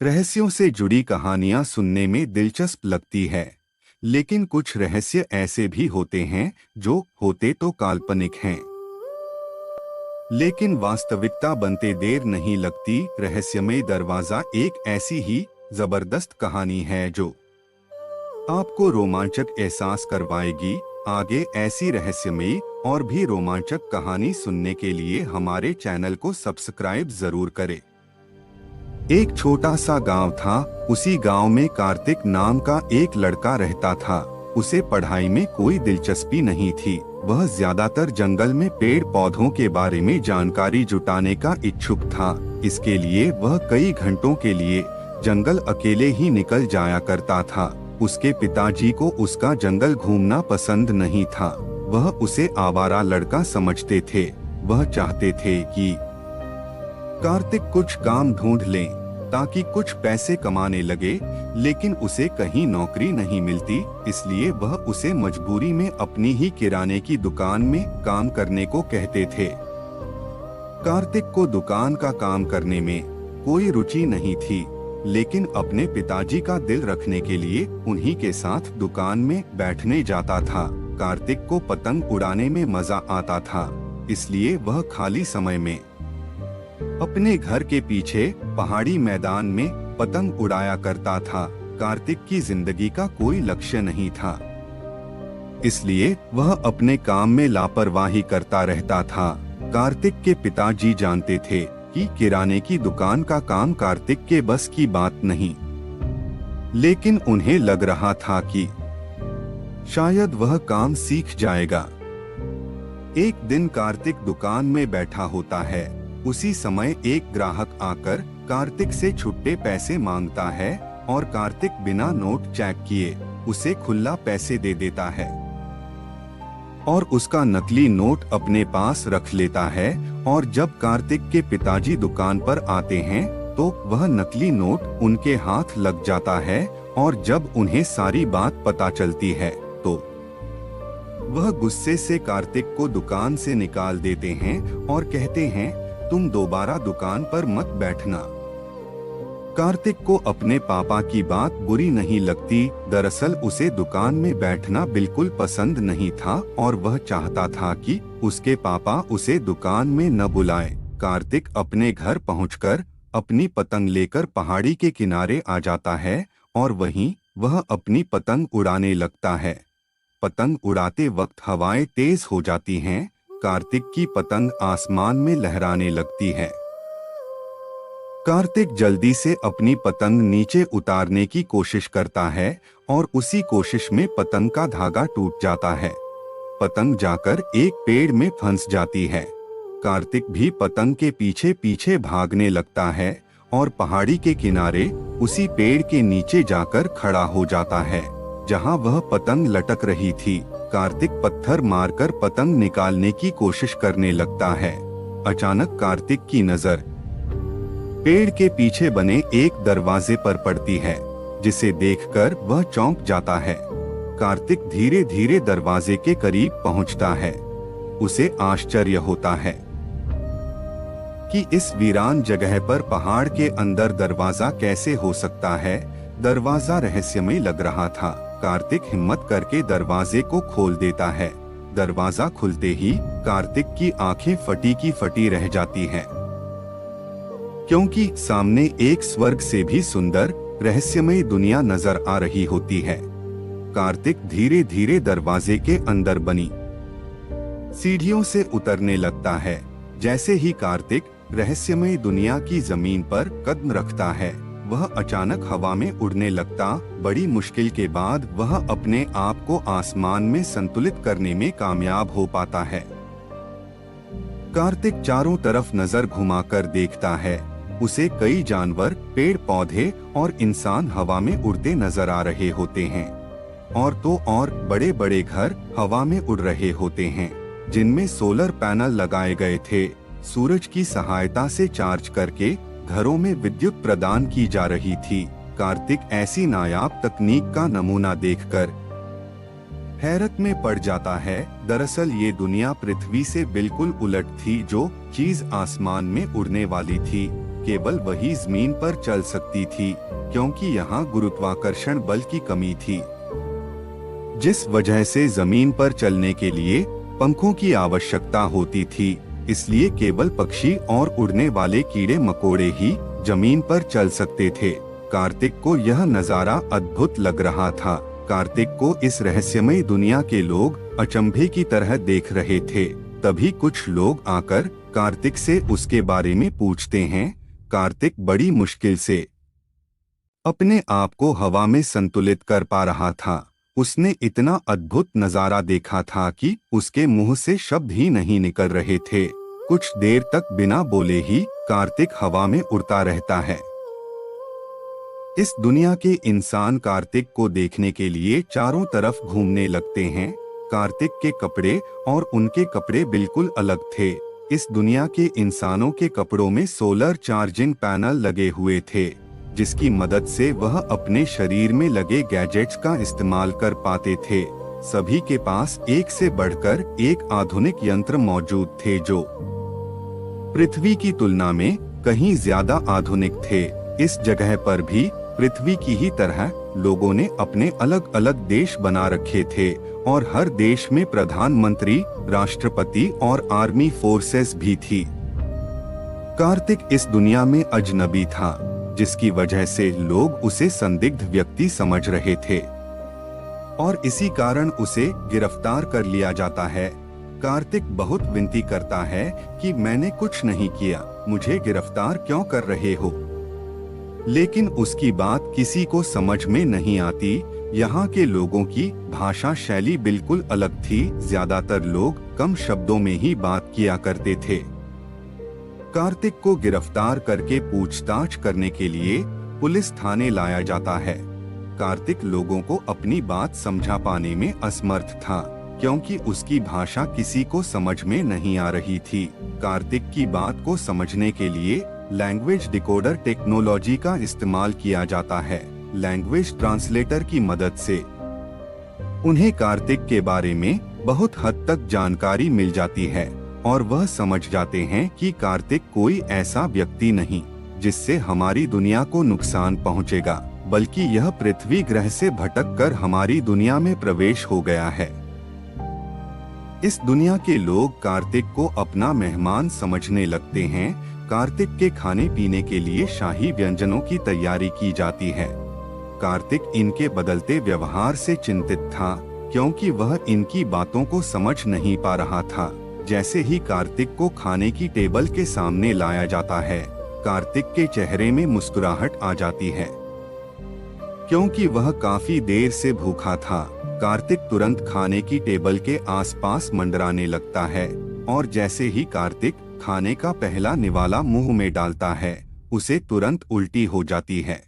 रहस्यों से जुड़ी कहानियां सुनने में दिलचस्प लगती है, लेकिन कुछ रहस्य ऐसे भी होते हैं जो होते तो काल्पनिक हैं, लेकिन वास्तविकता बनते देर नहीं लगती। रहस्यमय दरवाजा एक ऐसी ही जबरदस्त कहानी है जो आपको रोमांचक एहसास करवाएगी। आगे ऐसी रहस्यमयी और भी रोमांचक कहानी सुनने के लिए हमारे चैनल को सब्सक्राइब जरूर करें। एक छोटा सा गांव था। उसी गांव में कार्तिक नाम का एक लड़का रहता था। उसे पढ़ाई में कोई दिलचस्पी नहीं थी। वह ज्यादातर जंगल में पेड़ पौधों के बारे में जानकारी जुटाने का इच्छुक था। इसके लिए वह कई घंटों के लिए जंगल अकेले ही निकल जाया करता था। उसके पिताजी को उसका जंगल घूमना पसंद नहीं था। वह उसे आवारा लड़का समझते थे। वह चाहते थे कि कार्तिक कुछ काम ढूंढ ले ताकि कुछ पैसे कमाने लगे, लेकिन उसे कहीं नौकरी नहीं मिलती, इसलिए वह उसे मजबूरी में अपनी ही किराने की दुकान में काम करने को कहते थे। कार्तिक को दुकान का काम करने में कोई रुचि नहीं थी, लेकिन अपने पिताजी का दिल रखने के लिए उन्हीं के साथ दुकान में बैठने जाता था। कार्तिक को पतंग उड़ाने में मजा आता था, इसलिए वह खाली समय में अपने घर के पीछे पहाड़ी मैदान में पतंग उड़ाया करता था। कार्तिक की जिंदगी का कोई लक्ष्य नहीं था, इसलिए वह अपने काम में लापरवाही करता रहता था। कार्तिक के पिताजी जानते थे कि किराने की दुकान का काम कार्तिक के बस की बात नहीं, लेकिन उन्हें लग रहा था कि शायद वह काम सीख जाएगा। एक दिन कार्तिक दुकान में बैठा होता है। उसी समय एक ग्राहक आकर कार्तिक से छुट्टे पैसे मांगता है और कार्तिक बिना नोट चेक किए उसे खुला पैसे दे देता है और उसका नकली नोट अपने पास रख लेता है। और जब कार्तिक के पिताजी दुकान पर आते हैं तो वह नकली नोट उनके हाथ लग जाता है, और जब उन्हें सारी बात पता चलती है तो वह गुस्से से कार्तिक को दुकान से निकाल देते हैं और कहते हैं, तुम दोबारा दुकान पर मत बैठना। कार्तिक को अपने पापा की बात बुरी नहीं लगती। दरअसल उसे दुकान में बैठना बिल्कुल पसंद नहीं था और वह चाहता था कि उसके पापा उसे दुकान में न बुलाएं। कार्तिक अपने घर पहुंचकर अपनी पतंग लेकर पहाड़ी के किनारे आ जाता है और वहीं वह अपनी पतंग उड़ाने लगता है। पतंग उड़ाते वक्त हवाएं तेज हो जाती हैं। कार्तिक की पतंग आसमान में लहराने लगती है। कार्तिक जल्दी से अपनी पतंग नीचे उतारने की कोशिश करता है और उसी कोशिश में पतंग का धागा टूट जाता है। पतंग जाकर एक पेड़ में फंस जाती है। कार्तिक भी पतंग के पीछे पीछे भागने लगता है और पहाड़ी के किनारे उसी पेड़ के नीचे जाकर खड़ा हो जाता है जहां वह पतंग लटक रही थी। कार्तिक पत्थर मारकर पतंग निकालने की कोशिश करने लगता है। अचानक कार्तिक की नजर पेड़ के पीछे बने एक दरवाजे पर पड़ती है, जिसे देखकर वह चौंक जाता है। कार्तिक धीरे धीरे दरवाजे के करीब पहुंचता है। उसे आश्चर्य होता है कि इस वीरान जगह पर पहाड़ के अंदर दरवाजा कैसे हो सकता है। दरवाजा रहस्यमय लग रहा था। कार्तिक हिम्मत करके दरवाजे को खोल देता है। दरवाजा खुलते ही कार्तिक की आंखें फटी की फटी रह जाती हैं, क्योंकि सामने एक स्वर्ग से भी सुंदर रहस्यमय दुनिया नजर आ रही होती है। कार्तिक धीरे धीरे दरवाजे के अंदर बनी सीढ़ियों से उतरने लगता है। जैसे ही कार्तिक रहस्यमय दुनिया की जमीन पर कदम रखता है, वह अचानक हवा में उड़ने लगता। बड़ी मुश्किल के बाद वह अपने आप को आसमान में संतुलित करने में कामयाब हो पाता है। कार्तिक चारों तरफ नजर घुमाकर देखता है। उसे कई जानवर, पेड़ पौधे और इंसान हवा में उड़ते नजर आ रहे होते हैं, और तो और बड़े बड़े घर हवा में उड़ रहे होते हैं, जिनमें सोलर पैनल लगाए गए थे। सूरज की सहायता से चार्ज करके घरों में विद्युत प्रदान की जा रही थी। कार्तिक ऐसी नायाब तकनीक का नमूना देखकर हैरत में पड़ जाता है। दरअसल ये दुनिया पृथ्वी से बिल्कुल उलट थी। जो चीज आसमान में उड़ने वाली थी, केवल वही जमीन पर चल सकती थी, क्योंकि यहाँ गुरुत्वाकर्षण बल की कमी थी, जिस वजह से जमीन पर चलने के लिए पंखों की आवश्यकता होती थी। इसलिए केवल पक्षी और उड़ने वाले कीड़े मकोड़े ही जमीन पर चल सकते थे। कार्तिक को यह नजारा अद्भुत लग रहा था। कार्तिक को इस रहस्यमय दुनिया के लोग अचंभे की तरह देख रहे थे। तभी कुछ लोग आकर कार्तिक से उसके बारे में पूछते हैं। कार्तिक बड़ी मुश्किल से अपने आप को हवा में संतुलित कर पा रहा था। उसने इतना अद्भुत नजारा देखा था कि उसके मुंह से शब्द ही नहीं निकल रहे थे। कुछ देर तक बिना बोले ही कार्तिक हवा में उड़ता रहता है। इस दुनिया के इंसान कार्तिक को देखने के लिए चारों तरफ घूमने लगते हैं। कार्तिक के कपड़े और उनके कपड़े बिल्कुल अलग थे। इस दुनिया के इंसानों के कपड़ों में सोलर चार्जिंग पैनल लगे हुए थे, जिसकी मदद से वह अपने शरीर में लगे गैजेट्स का इस्तेमाल कर पाते थे। सभी के पास एक से बढ़कर एक आधुनिक यंत्र मौजूद थे, जो पृथ्वी की तुलना में कहीं ज्यादा आधुनिक थे। इस जगह पर भी पृथ्वी की ही तरह लोगों ने अपने अलग अलग देश बना रखे थे और हर देश में प्रधानमंत्री, राष्ट्रपति और आर्मी फोर्सेस भी थी। कार्तिक इस दुनिया में अजनबी था, जिसकी वजह से लोग उसे संदिग्ध व्यक्ति समझ रहे थे और इसी कारण उसे गिरफ्तार कर लिया जाता है। कार्तिक बहुत विनती करता है कि मैंने कुछ नहीं किया, मुझे गिरफ्तार क्यों कर रहे हो? लेकिन उसकी बात किसी को समझ में नहीं आती। यहाँ के लोगों की भाषा शैली बिल्कुल अलग थी। ज्यादातर लोग कम शब्दों में ही बात किया करते थे। कार्तिक को गिरफ्तार करके पूछताछ करने के लिए पुलिस थाने लाया जाता है। कार्तिक लोगों को अपनी बात समझा पाने में असमर्थ था, क्योंकि उसकी भाषा किसी को समझ में नहीं आ रही थी। कार्तिक की बात को समझने के लिए लैंग्वेज डिकोडर टेक्नोलॉजी का इस्तेमाल किया जाता है। लैंग्वेज ट्रांसलेटर की मदद से उन्हें कार्तिक के बारे में बहुत हद तक जानकारी मिल जाती है और वह समझ जाते हैं कि कार्तिक कोई ऐसा व्यक्ति नहीं जिससे हमारी दुनिया को नुकसान पहुंचेगा, बल्कि यह पृथ्वी ग्रह से भटक कर हमारी दुनिया में प्रवेश हो गया है। इस दुनिया के लोग कार्तिक को अपना मेहमान समझने लगते हैं। कार्तिक के खाने पीने के लिए शाही व्यंजनों की तैयारी की जाती है। कार्तिक इनके बदलते व्यवहार से चिंतित था, क्योंकि वह इनकी बातों को समझ नहीं पा रहा था। जैसे ही कार्तिक को खाने की टेबल के सामने लाया जाता है, कार्तिक के चेहरे में मुस्कुराहट आ जाती है, क्योंकि वह काफी देर से भूखा था। कार्तिक तुरंत खाने की टेबल के आसपास मंडराने लगता है और जैसे ही कार्तिक खाने का पहला निवाला मुंह में डालता है, उसे तुरंत उल्टी हो जाती है।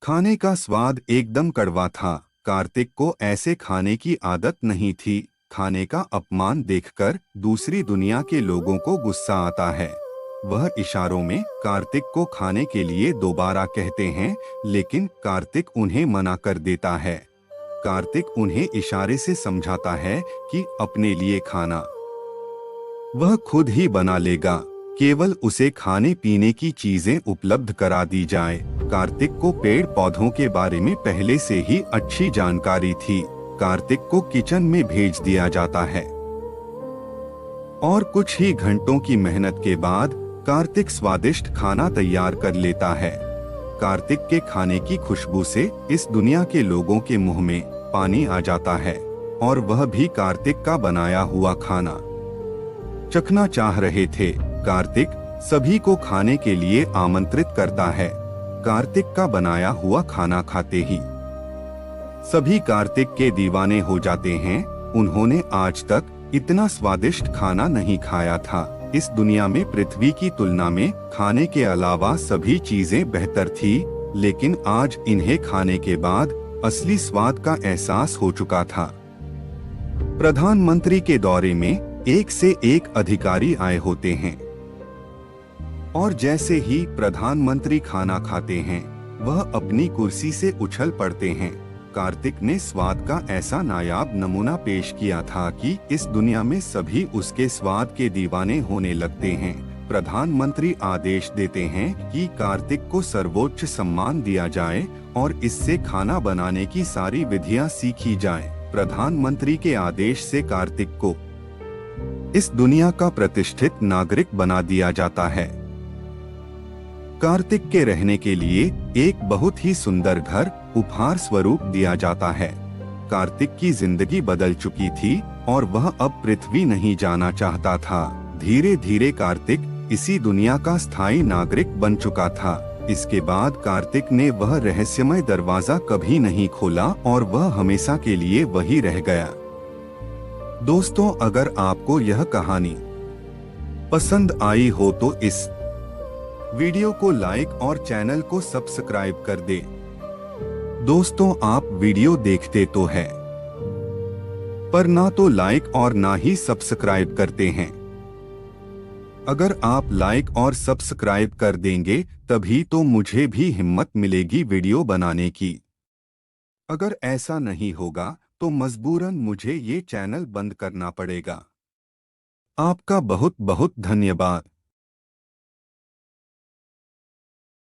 खाने का स्वाद एकदम कड़वा था। कार्तिक को ऐसे खाने की आदत नहीं थी। खाने का अपमान देखकर दूसरी दुनिया के लोगों को गुस्सा आता है। वह इशारों में कार्तिक को खाने के लिए दोबारा कहते हैं, लेकिन कार्तिक उन्हें मना कर देता है। कार्तिक उन्हें इशारे से समझाता है कि अपने लिए खाना वह खुद ही बना लेगा, केवल उसे खाने पीने की चीजें उपलब्ध करा दी जाए। कार्तिक को पेड़ पौधों के बारे में पहले से ही अच्छी जानकारी थी। कार्तिक को किचन में भेज दिया जाता है और कुछ ही घंटों की मेहनत के बाद कार्तिक स्वादिष्ट खाना तैयार कर लेता है। कार्तिक के खाने की खुशबू से इस दुनिया के लोगों के मुंह में पानी आ जाता है और वह भी कार्तिक का बनाया हुआ खाना चखना चाह रहे थे। कार्तिक सभी को खाने के लिए आमंत्रित करता है। कार्तिक का बनाया हुआ खाना खाते ही सभी कार्तिक के दीवाने हो जाते हैं। उन्होंने आज तक इतना स्वादिष्ट खाना नहीं खाया था। इस दुनिया में पृथ्वी की तुलना में खाने के अलावा सभी चीजें बेहतर थी, लेकिन आज इन्हें खाने के बाद असली स्वाद का एहसास हो चुका था। प्रधानमंत्री के दौरे में एक से एक अधिकारी आए होते हैं और जैसे ही प्रधानमंत्री खाना खाते हैं, वह अपनी कुर्सी से उछल पड़ते हैं। कार्तिक ने स्वाद का ऐसा नायाब नमूना पेश किया था कि इस दुनिया में सभी उसके स्वाद के दीवाने होने लगते हैं। प्रधानमंत्री आदेश देते हैं कि कार्तिक को सर्वोच्च सम्मान दिया जाए और इससे खाना बनाने की सारी विधियां सीखी जाएं। प्रधानमंत्री के आदेश से कार्तिक को इस दुनिया का प्रतिष्ठित नागरिक बना दिया जाता है। कार्तिक के रहने के लिए एक बहुत ही सुंदर घर उपहार स्वरूप दिया जाता है। कार्तिक की जिंदगी बदल चुकी थी और वह अब पृथ्वी नहीं जाना चाहता था। धीरे धीरे कार्तिक इसी दुनिया का स्थायी नागरिक बन चुका था। इसके बाद कार्तिक ने वह रहस्यमय दरवाजा कभी नहीं खोला और वह हमेशा के लिए वही रह गया। दोस्तों, अगर आपको यह कहानी पसंद आई हो तो इस वीडियो को लाइक और चैनल को सब्सक्राइब कर दे। दोस्तों, आप वीडियो देखते तो है पर ना तो लाइक और ना ही सब्सक्राइब करते हैं। अगर आप लाइक और सब्सक्राइब कर देंगे तभी तो मुझे भी हिम्मत मिलेगी वीडियो बनाने की। अगर ऐसा नहीं होगा तो मजबूरन मुझे ये चैनल बंद करना पड़ेगा। आपका बहुत बहुत धन्यवाद।